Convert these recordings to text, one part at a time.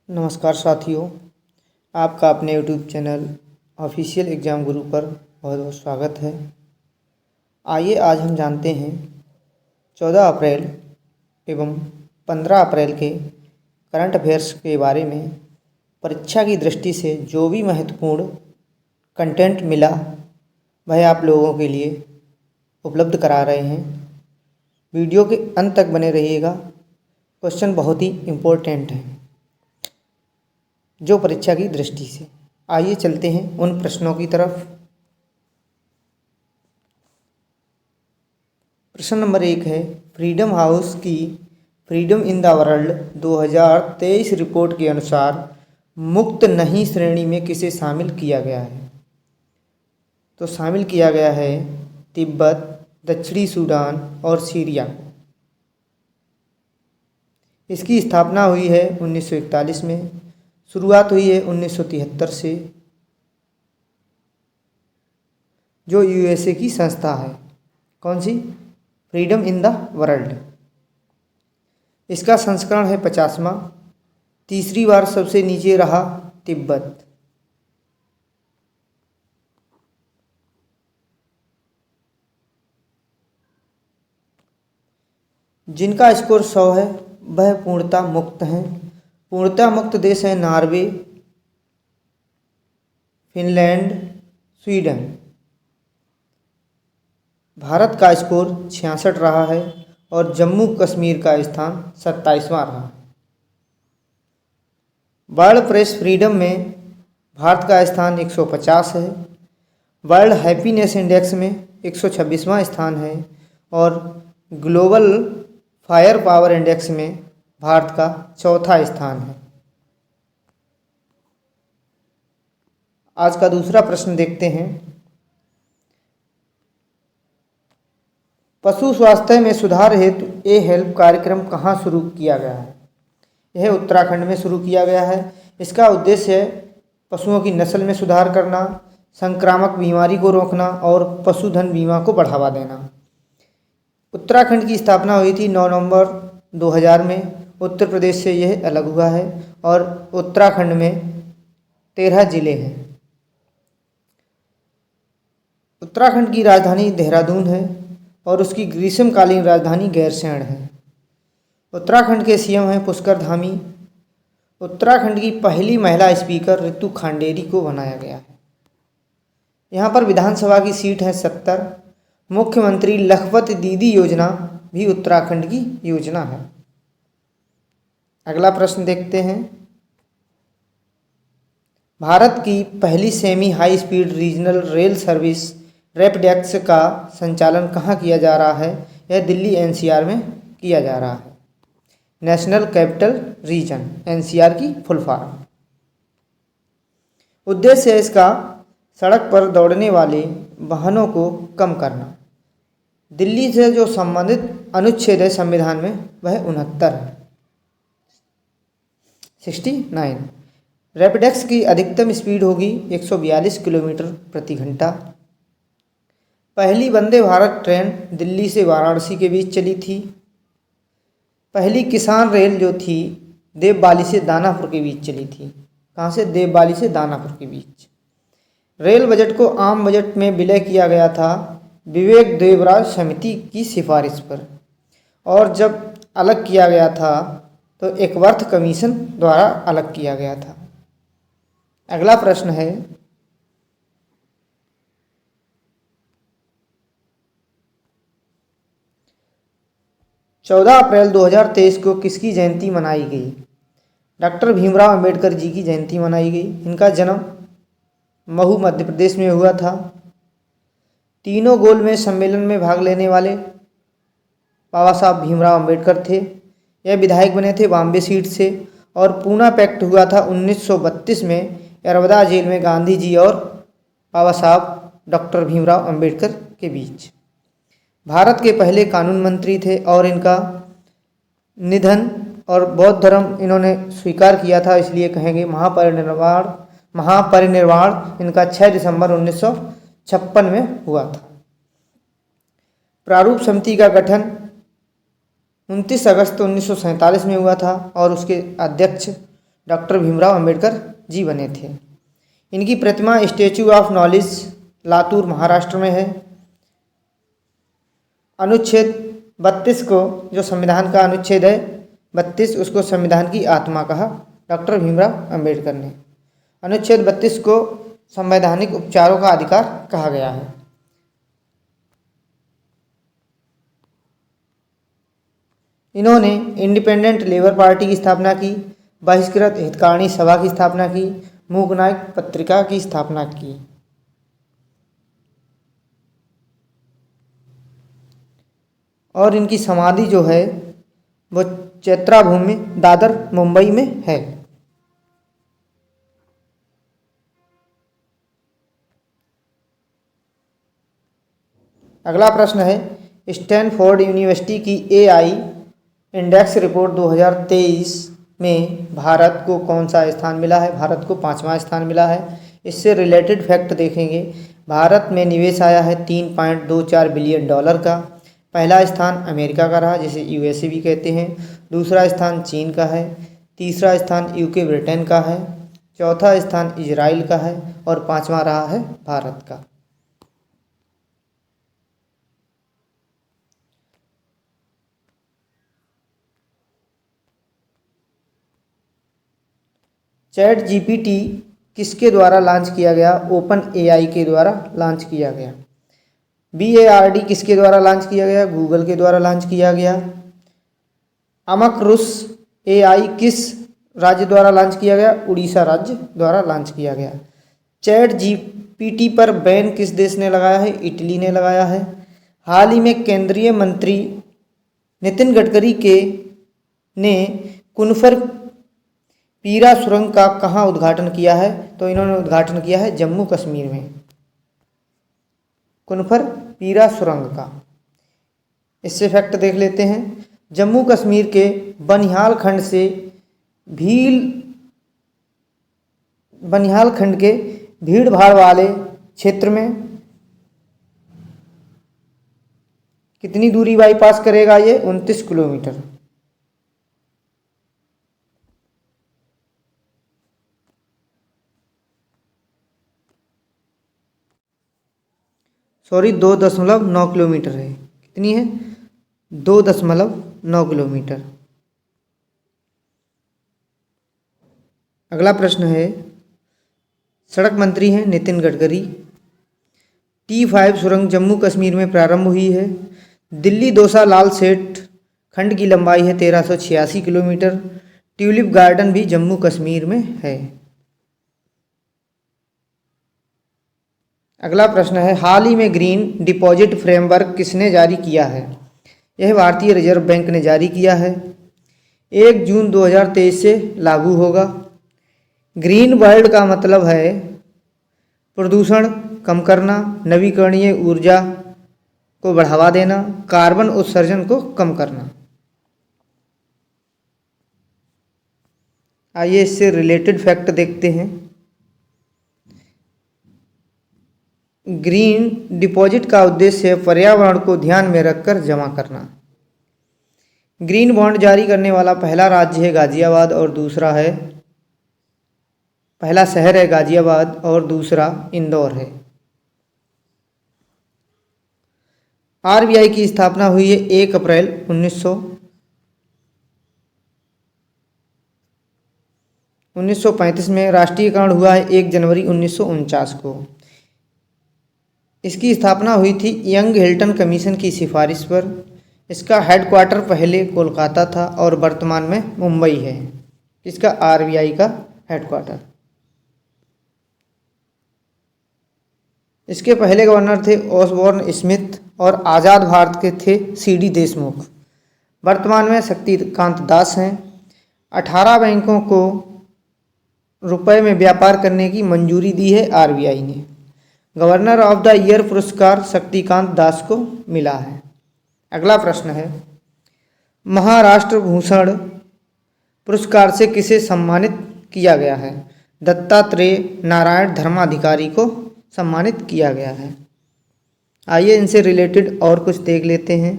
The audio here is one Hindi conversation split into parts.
नमस्कार साथियों, आपका अपने यूट्यूब चैनल ऑफिशियल एग्ज़ाम गुरु पर बहुत बहुत स्वागत है। आइए आज हम जानते हैं 14 अप्रैल एवं 15 अप्रैल के करंट अफेयर्स के बारे में। परीक्षा की दृष्टि से जो भी महत्वपूर्ण कंटेंट मिला वह आप लोगों के लिए उपलब्ध करा रहे हैं। वीडियो के अंत तक बने रहिएगा। क्वेश्चन बहुत ही इम्पोर्टेंट है जो परीक्षा की दृष्टि से। आइए चलते हैं उन प्रश्नों की तरफ। प्रश्न नंबर 1 है, फ्रीडम हाउस की freedom in the world 2023 report के अनुसार मुक्त नहीं श्रेणी में किसे शामिल किया गया है? तो शामिल किया गया है तिब्बत, दक्षिणी सूडान और सीरिया को। इसकी स्थापना हुई है 1941 में, शुरुआत हुई है 1973 से। जो यूएसए की संस्था है, कौन सी? Freedom in the world. इसका संस्करण है 50वां। तीसरी बार सबसे नीचे रहा तिब्बत। जिनका स्कोर 100 है वह पूर्णतः मुक्त हैं। पूर्णतः मुक्त देश है नॉर्वे, फिनलैंड, स्वीडन। भारत का स्कोर 66 रहा है और जम्मू कश्मीर का स्थान 27वां रहा। वर्ल्ड प्रेस फ्रीडम में भारत का स्थान 150 है। वर्ल्ड हैप्पीनेस इंडेक्स में 126वां स्थान है और ग्लोबल फायर पावर इंडेक्स में भारत का चौथा स्थान है। आज का दूसरा प्रश्न देखते हैं। पशु स्वास्थ्य में सुधार हेतु ए हेल्प कार्यक्रम कहाँ शुरू किया गया है? यह उत्तराखंड में शुरू किया गया है। इसका उद्देश्य है पशुओं की नस्ल में सुधार करना, संक्रामक बीमारी को रोकना और पशुधन बीमा को बढ़ावा देना। उत्तराखंड की स्थापना हुई थी 9 नवंबर 2000 में। उत्तर प्रदेश से यह अलग हुआ है और उत्तराखंड में 13 जिले हैं। उत्तराखंड की राजधानी देहरादून है और उसकी ग्रीष्मकालीन राजधानी गैरसैंण है। उत्तराखंड के सीएम हैं पुष्कर धामी। उत्तराखंड की पहली महिला स्पीकर रितु खांडेरी को बनाया गया है। यहाँ पर विधानसभा की सीट है 70। मुख्यमंत्री लखपत दीदी योजना भी उत्तराखंड की योजना है। अगला प्रश्न देखते हैं। भारत की पहली semi high speed regional rail service RapidX का संचालन कहाँ किया जा रहा है? यह दिल्ली एनसीआर में किया जा रहा है। नेशनल कैपिटल रीजन, एनसीआर की फुल फॉर्म। उद्देश्य है इसका सड़क पर दौड़ने वाले वाहनों को कम करना। दिल्ली से जो संबंधित अनुच्छेद है संविधान में वह 69 है, 69। रैपिडेक्स की अधिकतम स्पीड होगी 142 किलोमीटर प्रति घंटा। पहली वंदे भारत ट्रेन दिल्ली से वाराणसी के बीच चली थी। पहली किसान रेल जो थी देवबाली से दानापुर के बीच चली थी। कहाँ से? देवबाली से दानापुर के बीच। रेल बजट को आम बजट में विलय किया गया था विवेक देवराज समिति की सिफारिश पर, और जब अलग किया गया था तो एकवर्थ कमीशन द्वारा अलग किया गया था। अगला प्रश्न है, चौदह अप्रैल 2023 को किसकी जयंती मनाई गई? डॉक्टर भीमराव अंबेडकर जी की जयंती मनाई गई। इनका जन्म महू मध्य प्रदेश में हुआ था। तीनों गोलमेज सम्मेलन में भाग लेने वाले बाबा साहब भीमराव अंबेडकर थे। यह विधायक बने थे बॉम्बे सीट से और पूना पैक्ट हुआ था 1932 में यरवदा जेल में गांधी जी और बाबा साहब डॉक्टर भीमराव अंबेडकर के बीच। भारत के पहले कानून मंत्री थे और इनका निधन और बौद्ध धर्म इन्होंने स्वीकार किया था, इसलिए कहेंगे महापरिनिर्वाण। महापरिनिर्वाण इनका 6 दिसंबर 1956 में हुआ था। प्रारूप समिति का गठन 29 अगस्त 1947 में हुआ था और उसके अध्यक्ष डॉक्टर भीमराव अंबेडकर जी बने थे। इनकी प्रतिमा statue of knowledge Latur Maharashtra में है। अनुच्छेद 32 को, जो संविधान का अनुच्छेद है 32, उसको संविधान की आत्मा कहा डॉक्टर भीमराव अंबेडकर ने। अनुच्छेद 32 को संवैधानिक उपचारों का अधिकार कहा गया है। इन्होंने इंडिपेंडेंट लेबर पार्टी की स्थापना की, बहिष्कृत हितकारिणी सभा की स्थापना की, मूकनायक पत्रिका की स्थापना की। और इनकी समाधि जो है वो चैत्रा भूमि दादर मुंबई में है। अगला प्रश्न है, स्टैनफोर्ड यूनिवर्सिटी की एआई इंडेक्स रिपोर्ट 2023 में भारत को कौन सा स्थान मिला है? भारत को 5वां स्थान मिला है। इससे रिलेटेड फैक्ट देखेंगे। भारत में निवेश आया है $3.24 बिलियन का। पहला स्थान अमेरिका का रहा, जिसे यूएसए भी कहते हैं। दूसरा स्थान चीन का है। तीसरा स्थान यूके ब्रिटेन का है। चौथा स्थान इजराइल का है और 5वां रहा है भारत का। चैट जीपीटी किसके द्वारा लॉन्च किया गया? ओपन एआई के द्वारा लॉन्च किया गया। BARD किसके द्वारा लॉन्च किया गया? गूगल के द्वारा लॉन्च किया गया। अमकरुस AI किस राज्य द्वारा लॉन्च किया गया? उड़ीसा राज्य द्वारा लॉन्च किया गया। चैट जीपीटी पर बैन किस देश ने लगाया है? इटली ने लगाया है। हाल ही में केंद्रीय मंत्री नितिन गडकरी ने कुनफर पीरा सुरंग का कहाँ उद्घाटन किया है? तो इन्होंने उद्घाटन किया है जम्मू कश्मीर में, कुनफर पीरा सुरंग का। इससे फैक्ट देख लेते हैं। जम्मू कश्मीर के बनिहाल खंड के भीड़ भाड़ वाले क्षेत्र में कितनी दूरी बाईपास करेगा? ये 29 किलोमीटर। सॉरी, 2.9 किलोमीटर है। कितनी है? 2.9 किलोमीटर। अगला प्रश्न है, सड़क मंत्री हैं नितिन गडकरी। T5 सुरंग जम्मू कश्मीर में प्रारंभ हुई है। दिल्ली दौसा लाल सेठ खंड की लंबाई है 1386 किलोमीटर। ट्यूलिप गार्डन भी जम्मू कश्मीर में है। अगला प्रश्न है, हाल ही में ग्रीन डिपॉजिट फ्रेमवर्क किसने जारी किया है? यह भारतीय रिजर्व बैंक ने जारी किया है। 1 जून 2023 से लागू होगा। ग्रीन वर्ल्ड का मतलब है प्रदूषण कम करना, नवीकरणीय ऊर्जा को बढ़ावा देना, कार्बन उत्सर्जन को कम करना। आइए इससे रिलेटेड फैक्ट देखते हैं। ग्रीन डिपॉजिट का उद्देश्य है पर्यावरण को ध्यान में रखकर जमा करना। ग्रीन बॉन्ड जारी करने वाला पहला राज्य है गाजियाबाद और दूसरा है, पहला शहर है गाजियाबाद और दूसरा इंदौर है। RBI की स्थापना हुई है 1 अप्रैल 1935 में। राष्ट्रीयकरण हुआ है 1 जनवरी 1949 को। इसकी स्थापना हुई थी यंग हिल्टन कमीशन की सिफारिश पर। इसका हेडक्वार्टर पहले कोलकाता था और वर्तमान में मुंबई है। इसका RBI का हेडक्वार्टर। इसके पहले गवर्नर थे ऑसबॉर्न स्मिथ और आज़ाद भारत के थे CD देशमुख। वर्तमान में शक्तिकांत दास हैं। 18 बैंकों को रुपए में व्यापार करने की मंजूरी दी है RBI ने। गवर्नर ऑफ द ईयर पुरस्कार शक्तिकांत दास को मिला है। अगला प्रश्न है, महाराष्ट्र भूषण पुरस्कार से किसे सम्मानित किया गया है? दत्तात्रेय नारायण धर्माधिकारी को सम्मानित किया गया है। आइए इनसे रिलेटेड और कुछ देख लेते हैं।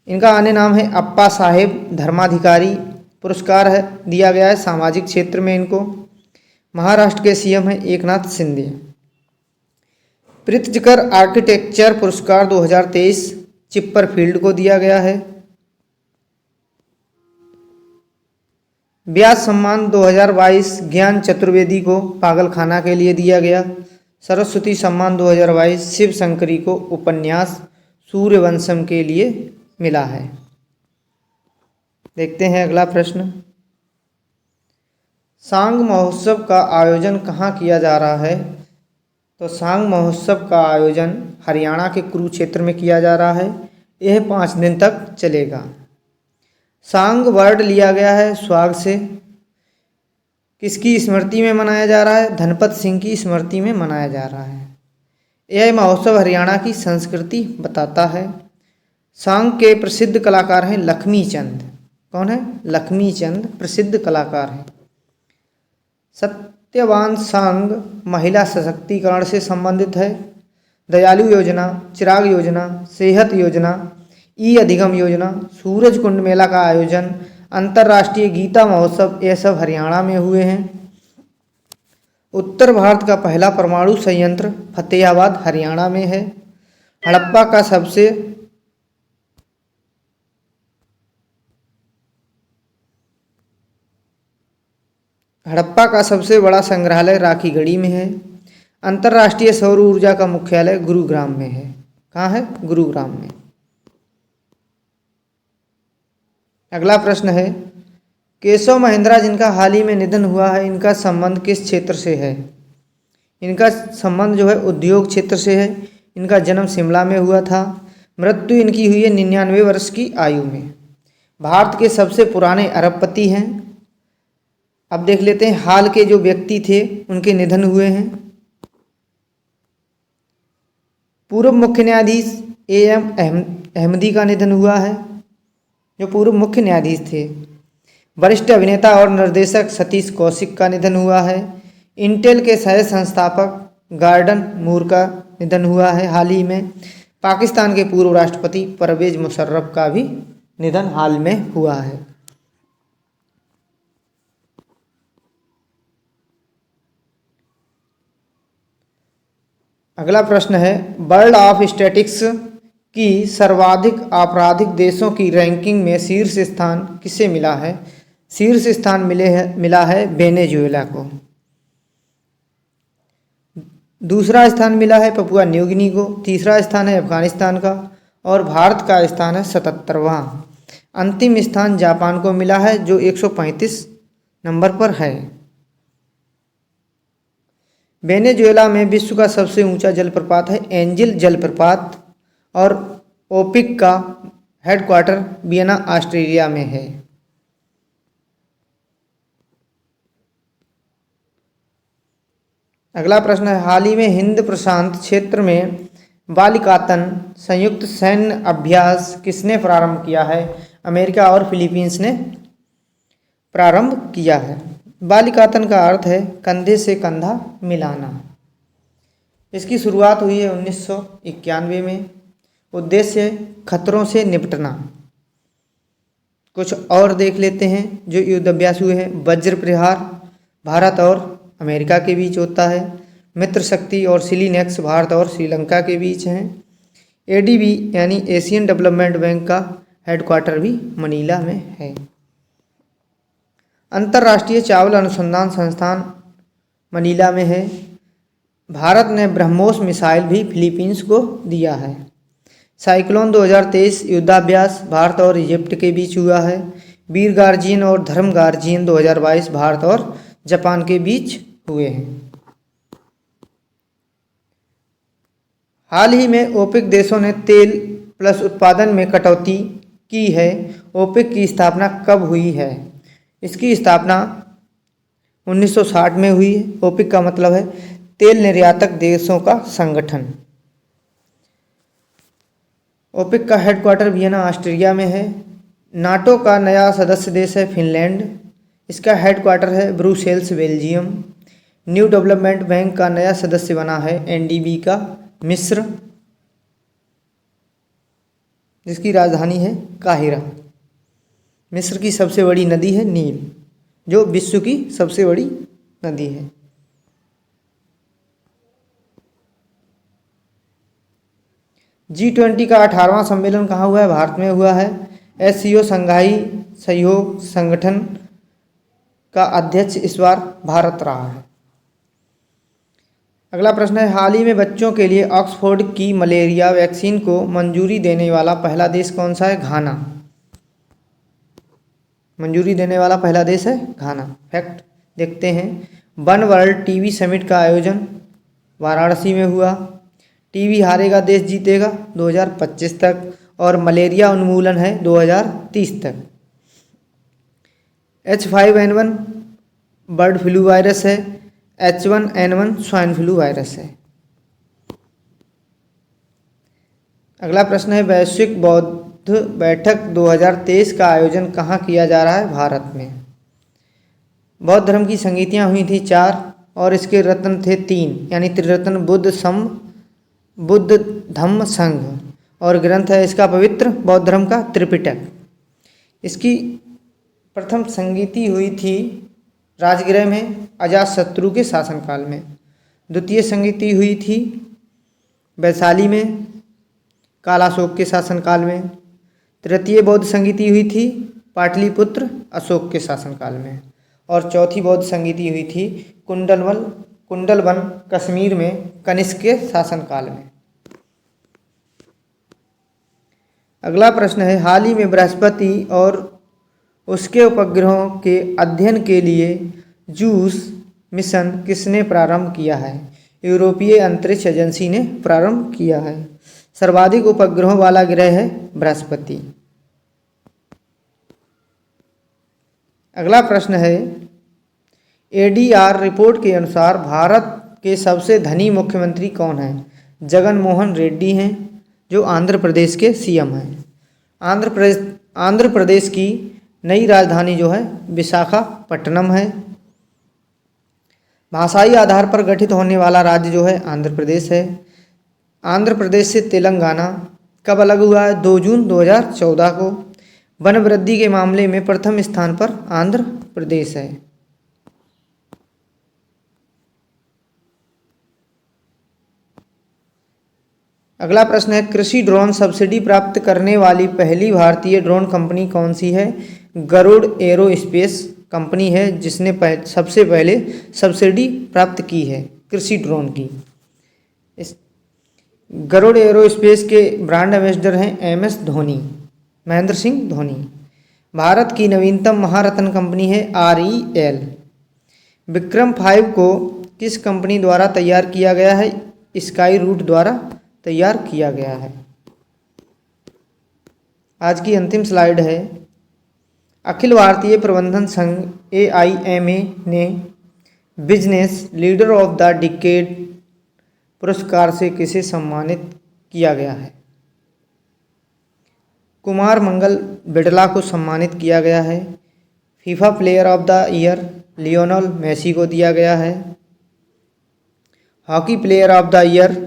इनका अन्य नाम है अप्पा साहेब धर्माधिकारी पुरस्कार है दिया गया है सामाजिक क्षेत्र में इनको। महाराष्ट्र के सीएम हैं एकनाथ शिंदे। प्रित्जकर आर्किटेक्चर पुरस्कार 2023 चिप्परफील्ड को दिया गया है। व्यास सम्मान 2022 ज्ञान चतुर्वेदी को पागलखाना के लिए दिया गया। सरस्वती सम्मान 2022 शिव शंकरी को उपन्यास सूर्यवंशम के लिए मिला है। देखते हैं अगला प्रश्न। सांग महोत्सव का आयोजन कहाँ किया जा रहा है? तो सांग महोत्सव का आयोजन हरियाणा के कुरुक्षेत्र में किया जा रहा है। यह 5 दिन तक चलेगा। सांग वर्ड लिया गया है स्वाग से। किसकी स्मृति में मनाया जा रहा है? धनपत सिंह की स्मृति में मनाया जा रहा है। यह महोत्सव हरियाणा की संस्कृति बताता है। सांग के प्रसिद्ध कलाकार हैं लक्ष्मी चंद। कौन है? लक्ष्मी चंद प्रसिद्ध कलाकार हैं। सत्यवान सांग महिला सशक्तिकरण से संबंधित है। दयालु योजना, चिराग योजना, सेहत योजना, ई अधिगम योजना, सूरज कुंड मेला का आयोजन, अंतर्राष्ट्रीय गीता महोत्सव, ये सब हरियाणा में हुए हैं। उत्तर भारत का पहला परमाणु संयंत्र फतेहाबाद हरियाणा में है। हड़प्पा का सबसे बड़ा संग्रहालय राखीगढ़ी में है। अंतर्राष्ट्रीय सौर ऊर्जा का मुख्यालय गुरुग्राम में है। कहाँ है? गुरुग्राम में। अगला प्रश्न है, केशव महिंद्रा जिनका हाल ही में निधन हुआ है, इनका संबंध किस क्षेत्र से है? इनका संबंध जो है उद्योग क्षेत्र से है। इनका जन्म शिमला में हुआ था। मृत्यु इनकी हुई है 99 वर्ष की आयु में। भारत के सबसे पुराने अरबपति हैं। अब देख लेते हैं हाल के जो व्यक्ति थे उनके निधन हुए हैं। पूर्व मुख्य न्यायाधीश AM अहमदी का निधन हुआ है, जो पूर्व मुख्य न्यायाधीश थे। वरिष्ठ अभिनेता और निर्देशक सतीश कौशिक का निधन हुआ है। इंटेल के सह संस्थापक गॉर्डन मूर का निधन हुआ है हाल ही में। पाकिस्तान के पूर्व राष्ट्रपति परवेज मुशर्रफ का भी निधन हाल में हुआ है। अगला प्रश्न है, वर्ल्ड ऑफ स्टैटिस्टिक्स की सर्वाधिक आपराधिक देशों की रैंकिंग में शीर्ष स्थान किसे मिला है? शीर्ष स्थान मिला है वेनेजुएला को। दूसरा स्थान मिला है पपुआ न्यू गिनी को। तीसरा स्थान है अफगानिस्तान का और भारत का स्थान है 77वां। अंतिम स्थान जापान को मिला है जो 135 नंबर पर है। वेनेजुएला में विश्व का सबसे ऊंचा जलप्रपात है एंजिल जलप्रपात और ओपिक का हेडक्वार्टर वियना ऑस्ट्रेलिया में है। अगला प्रश्न है, हाल ही में हिंद प्रशांत क्षेत्र में बालिकातन संयुक्त सैन्य अभ्यास किसने प्रारंभ किया है? अमेरिका और फिलीपींस ने प्रारंभ किया है। बालिकातन का अर्थ है कंधे से कंधा मिलाना। इसकी शुरुआत हुई है 1991 में। उद्देश्य खतरों से निपटना। कुछ और देख लेते हैं जो युद्ध अभ्यास हुए हैं। वज्र प्रहार भारत और अमेरिका के बीच होता है। मित्र शक्ति और सिलीनेक्स भारत और श्रीलंका के बीच हैं। ADB यानी एशियन डेवलपमेंट बैंक का हेडक्वार्टर भी मनीला में है। अंतर्राष्ट्रीय चावल अनुसंधान संस्थान मनीला में है। भारत ने ब्रह्मोस मिसाइल भी फिलीपींस को दिया है। साइक्लोन 2023 युद्धाभ्यास भारत और इजिप्ट के बीच हुआ है। वीर गार्जियन और धर्म गार्जियन 2022 भारत और जापान के बीच हुए हैं। हाल ही में ओपेक देशों ने तेल प्लस उत्पादन में कटौती की है। ओपेक की स्थापना कब हुई है? इसकी स्थापना 1960 में हुई है। ओपेक का मतलब है तेल निर्यातक देशों का संगठन। ओपेक का हेडक्वार्टर वियना ऑस्ट्रिया में है। नाटो का नया सदस्य देश है फिनलैंड। इसका हेडक्वार्टर है Brussels Belgium. New development bank का नया सदस्य बना है NDB का मिस्र, जिसकी राजधानी है काहिरा। मिस्र की सबसे बड़ी नदी है नील, जो विश्व की सबसे बड़ी नदी है। G20 का 18वां सम्मेलन कहाँ हुआ है? भारत में हुआ है। SCO शंघाई सहयोग संगठन का अध्यक्ष इस बार भारत रहा है। अगला प्रश्न है, हाल ही में बच्चों के लिए ऑक्सफोर्ड की मलेरिया वैक्सीन को मंजूरी देने वाला पहला देश कौन सा है? घाना। मंजूरी देने वाला पहला देश है घाना। फैक्ट देखते हैं। वन वर्ल्ड टीबी समिट का आयोजन वाराणसी में हुआ। टीबी हारेगा देश जीतेगा 2025 तक, और मलेरिया उन्मूलन है 2030 तक। H5N1 बर्ड फ्लू वायरस है। H1N1 स्वाइन फ्लू वायरस है। अगला प्रश्न है, वैश्विक बौद्ध बैठक 2023 का आयोजन कहाँ किया जा रहा है? भारत में। बौद्ध धर्म की संगीतियाँ हुई थी 4 और इसके रत्न थे 3, यानी त्रिरत्न बुद्ध धम्म संघ, और ग्रंथ है इसका पवित्र बौद्ध धर्म का त्रिपिटक। इसकी प्रथम संगीति हुई थी राजगृह में अजातशत्रु के शासनकाल में। द्वितीय संगीति हुई थी वैशाली में कालाशोक के शासनकाल में। तृतीय बौद्ध संगीति हुई थी पाटलिपुत्र अशोक के शासनकाल में, और चौथी बौद्ध संगीति हुई थी कुंडलवन कश्मीर में कनिष्क के शासनकाल में। अगला प्रश्न है, हाल ही में बृहस्पति और उसके उपग्रहों के अध्ययन के लिए जूस मिशन किसने प्रारंभ किया है? यूरोपीय अंतरिक्ष एजेंसी ने प्रारंभ किया है। सर्वाधिक उपग्रहों वाला ग्रह है बृहस्पति। अगला प्रश्न है, ADR रिपोर्ट के अनुसार भारत के सबसे धनी मुख्यमंत्री कौन हैं? जगन मोहन रेड्डी हैं, जो आंध्र प्रदेश के CM हैं। आंध्र प्रदेश की नई राजधानी जो है विशाखापट्टनम है। भाषाई आधार पर गठित होने वाला राज्य जो है आंध्र प्रदेश है। आंध्र प्रदेश से तेलंगाना कब अलग हुआ है? 2 जून 2014 को। वन वृद्धि के मामले में प्रथम स्थान पर आंध्र प्रदेश है। अगला प्रश्न है, कृषि ड्रोन सब्सिडी प्राप्त करने वाली पहली भारतीय ड्रोन कंपनी कौन सी है? गरुड़ एरोस्पेस कंपनी है, जिसने सबसे पहले सब्सिडी प्राप्त की है कृषि ड्रोन की। इस गरुड़ एरोस्पेस के ब्रांड एम्बेसडर हैं MS धोनी, महेंद्र सिंह धोनी। भारत की नवीनतम महारत्न कंपनी है REL। विक्रम 5 को किस कंपनी द्वारा तैयार किया गया है? स्काई रूट द्वारा तैयार किया गया है। आज की अंतिम स्लाइड है, अखिल भारतीय प्रबंधन संघ AIMA ने business leader of the decade पुरस्कार से किसे सम्मानित किया गया है? कुमार मंगल बिड़ला को सम्मानित किया गया है। FIFA player of the year Lionel Messi को दिया गया है। Hockey player of the year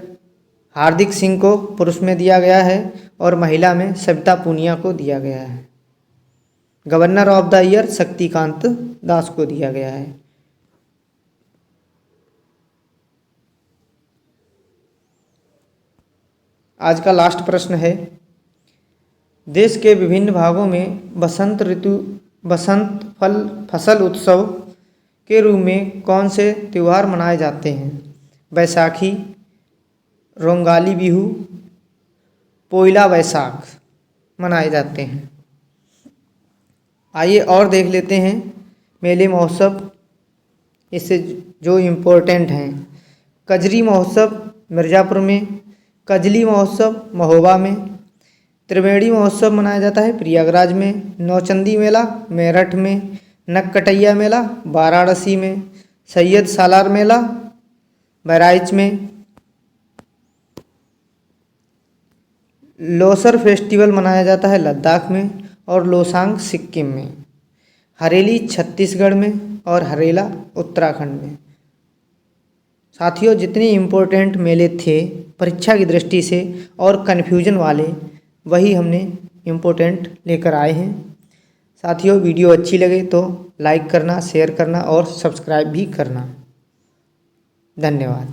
Hardik Singh को पुरुष में दिया गया है, और महिला में सविता पूनिया को दिया गया है। Governor of the year Shaktikanta Das को दिया गया है। आज का लास्ट प्रश्न है, देश के विभिन्न भागों में बसंत फसल उत्सव के रूप में कौन से त्यौहार मनाए जाते हैं? बैसाखी, रोंगाली बिहू, पोइला बैसाख मनाए जाते हैं। आइए और देख लेते हैं मेले महोत्सव, इससे जो इम्पोर्टेंट हैं। कजरी महोत्सव मिर्ज़ापुर में, कजली महोत्सव महोबा में, त्रिवेणी महोत्सव मनाया जाता है प्रयागराज में, नौचंदी मेला मेरठ में, नक्कटैया मेला वाराणसी में, सैयद सालार मेला बहराइच में, लोसर फेस्टिवल मनाया जाता है लद्दाख में, और लोसांग सिक्किम में, हरेली छत्तीसगढ़ में, और हरेला उत्तराखंड में। साथियों, जितने इम्पोर्टेंट मेले थे परीक्षा की दृष्टि से और कन्फ्यूजन वाले, वही हमने इम्पोर्टेंट लेकर आए हैं। साथियों वीडियो अच्छी लगे तो लाइक करना, शेयर करना और सब्सक्राइब भी करना। धन्यवाद।